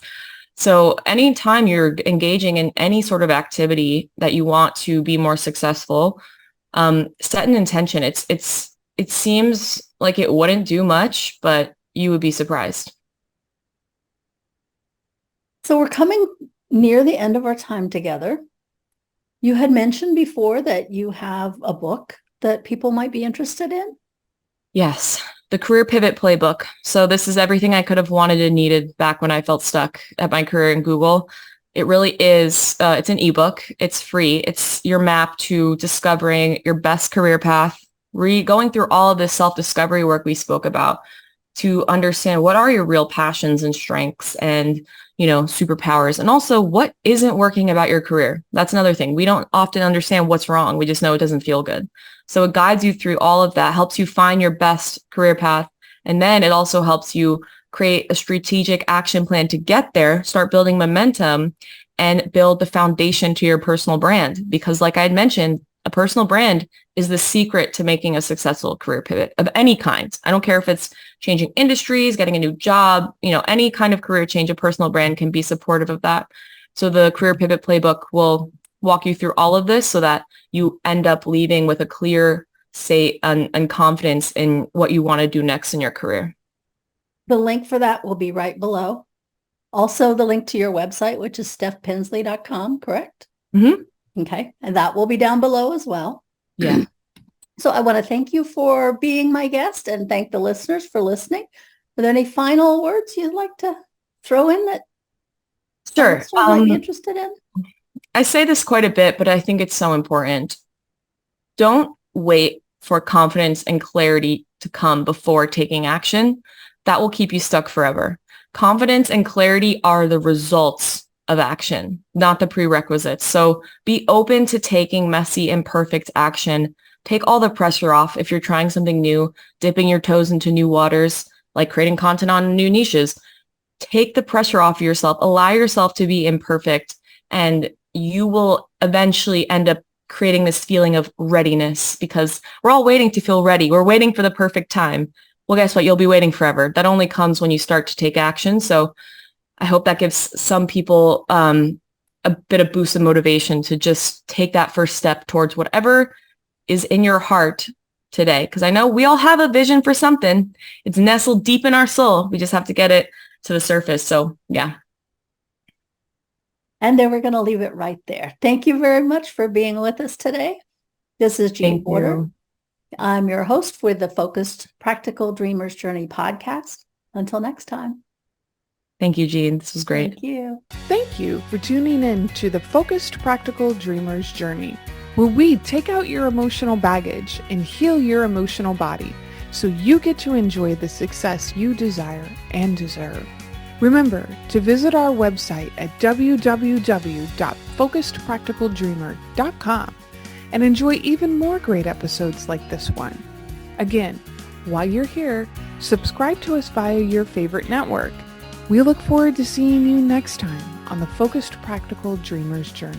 So anytime you're engaging in any sort of activity that you want to be more successful, set an intention. It seems like it wouldn't do much, but you would be surprised. So we're coming near the end of our time together. You had mentioned before that you have a book that people might be interested in. Yes, the Career Pivot Playbook. So this is everything I could have wanted and needed back when I felt stuck at my career in Google. It really is. It's an ebook. It's free. It's your map to discovering your best career path, going through all of this self-discovery work we spoke about to understand what are your real passions and strengths and, superpowers, and also what isn't working about your career. That's another thing. We don't often understand what's wrong. We just know it doesn't feel good. So it guides you through all of that, helps you find your best career path. And then it also helps you create a strategic action plan to get there, start building momentum, and build the foundation to your personal brand. Because like I had mentioned, a personal brand is the secret to making a successful career pivot of any kind. I don't care if it's changing industries, getting a new job, any kind of career change, a personal brand can be supportive of that. So the Career Pivot Playbook will walk you through all of this so that you end up leaving with a clear state and confidence in what you want to do next in your career. The link for that will be right below. Also, the link to your website, which is stefpinsley.com, correct? Mm-hmm. Okay. And that will be down below as well. Yeah. So I want to thank you for being my guest and thank the listeners for listening. Are there any final words you'd like to throw in that Sure. might be interested in? I say this quite a bit, but I think it's so important. Don't wait for confidence and clarity to come before taking action. That will keep you stuck forever. Confidence and clarity are the results of action, not the prerequisites. So be open to taking messy, imperfect action. Take all the pressure off if you're trying something new, dipping your toes into new waters, like creating content on new niches. Take the pressure off yourself. Allow yourself to be imperfect, and you will eventually end up creating this feeling of readiness, because we're all waiting to feel ready. We're waiting for the perfect time. Well, guess what? You'll be waiting forever. That only comes when you start to take action. So I hope that gives some people a bit of boost of motivation to just take that first step towards whatever is in your heart today. Because I know we all have a vision for something. It's nestled deep in our soul. We just have to get it to the surface. So yeah. And then we're going to leave it right there. Thank you very much for being with us today. This is Jean Porter. I'm your host for the Focused Practical Dreamers Journey podcast. Until next time. Thank you, Jean. This was great. Thank you. Thank you for tuning in to the Focused Practical Dreamers Journey, where we take out your emotional baggage and heal your emotional body so you get to enjoy the success you desire and deserve. Remember to visit our website at www.focusedpracticaldreamer.com and enjoy even more great episodes like this one. Again, while you're here, subscribe to us via your favorite network. We look forward to seeing you next time on the Focused Practical Dreamers Journey.